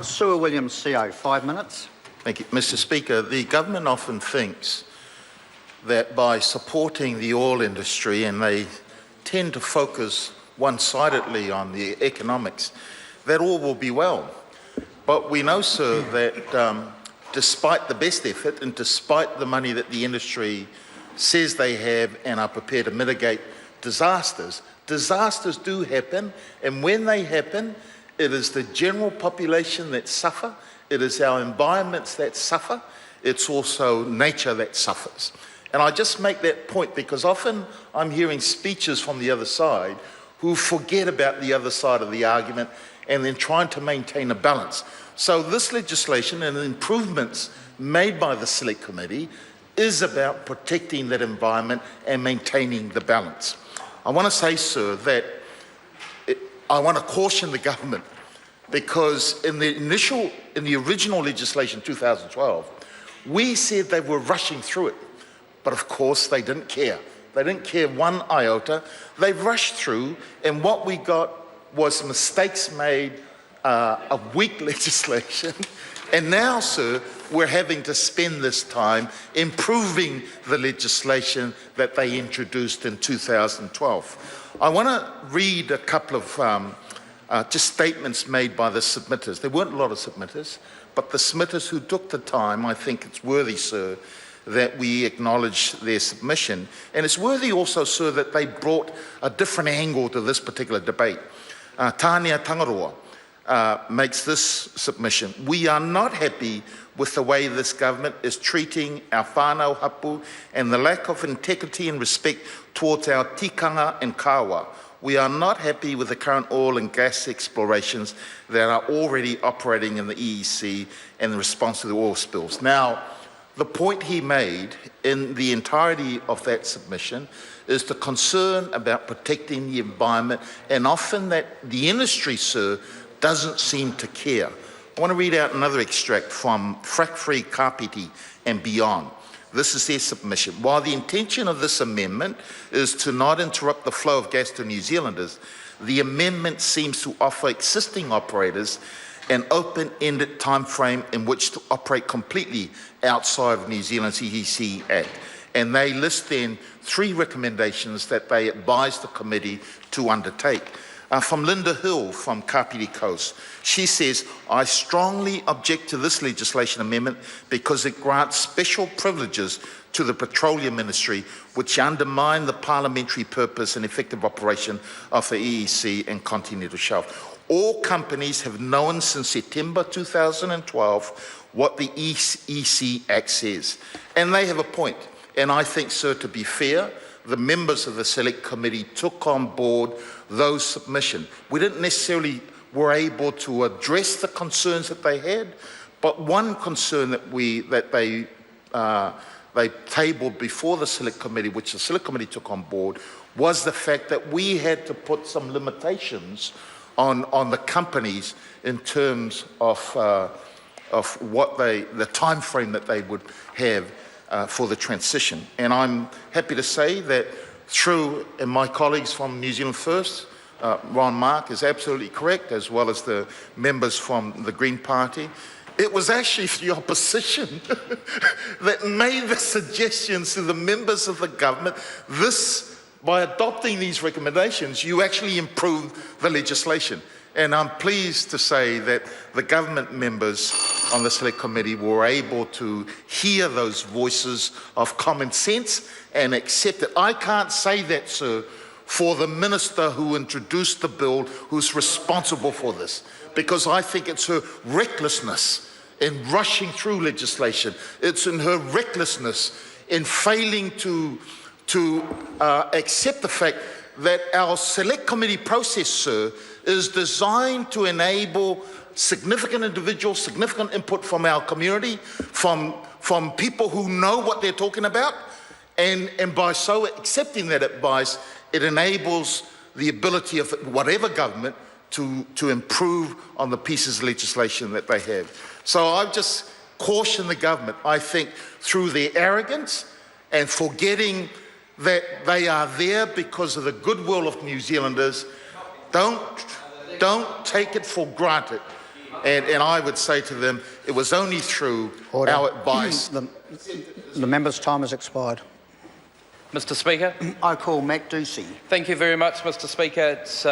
Sir Williams, CO, 5 minutes. Thank you. Mr. Speaker, the government often thinks that by supporting the oil industry, and they tend to focus one-sidedly on the economics, that all will be well. But we know, sir, that despite the best effort and despite the money that the industry says they have and are prepared to mitigate disasters, disasters do happen, and when they happen, it is the general population that suffer, it is our environments that suffer, it's also nature that suffers. And I just make that point because often I'm hearing speeches from the other side who forget about the other side of the argument and then trying to maintain a balance. So this legislation and the improvements made by the Select Committee is about protecting that environment and maintaining the balance. I want to say, sir, that I want to caution the government because in the original legislation, 2012, we said they were rushing through it. But of course, they didn't care. They didn't care one iota. They rushed through, and what we got was mistakes made, a weak legislation. And now, sir, we're having to spend this time improving the legislation that they introduced in 2012. I want to read a couple of just statements made by the submitters. There weren't a lot of submitters, but the submitters who took the time, I think it's worthy, sir, that we acknowledge their submission. And it's worthy also, sir, that they brought a different angle to this particular debate. Tania Tangaroa makes this submission. We are not happy with the way this government is treating our whānau hapu and the lack of integrity and respect towards our tikanga and kawa. We are not happy with the current oil and gas explorations that are already operating in the EEC in response to the oil spills. Now, the point he made in the entirety of that submission is the concern about protecting the environment, and often that the industry, sir, doesn't seem to care. I want to read out another extract from Frack-Free Kapiti and Beyond. This is their submission. While the intention of this amendment is to not interrupt the flow of gas to New Zealanders, the amendment seems to offer existing operators an open-ended time frame in which to operate completely outside of New Zealand's EEC Act. And they list then 3 recommendations that they advise the committee to undertake. From Linda Hill from Kapiti Coast, she says, I strongly object to this legislation amendment because it grants special privileges to the Petroleum Ministry which undermine the parliamentary purpose and effective operation of the EEC and Continental Shelf. All companies have known since September 2012 what the EEC Act says. And they have a point. And I think, sir, to be fair, the members of the Select Committee took on board those submissions. We didn't necessarily were able to address the concerns that they had, but one concern that they tabled before the Select Committee, which the Select Committee took on board, was the fact that we had to put some limitations on the companies in terms of what the time frame that they would have for the transition. And I'm happy to say that through, and my colleagues from New Zealand First, Ron Mark is absolutely correct, as well as the members from the Green Party, it was actually the opposition that made the suggestions to the members of the government. By adopting these recommendations, you actually improve the legislation. And I'm pleased to say that the government members on the Select Committee were able to hear those voices of common sense and accept it. I can't say that, sir, for the minister who introduced the bill, who's responsible for this, because I think it's her recklessness in rushing through legislation. It's in her recklessness in failing to accept the fact that our Select Committee process, sir, is designed to enable significant individuals, significant input from our community, from people who know what they're talking about, and by so accepting that advice, it enables the ability of whatever government to improve on the pieces of legislation that they have. So I just caution the government, I think, through their arrogance and forgetting that they are there because of the goodwill of New Zealanders. Don't take it for granted And I would say to them, it was only through Order. our advice. The member's time has expired. Mr. Speaker. I call Matt Ducey. Thank you very much, Mr. Speaker. It's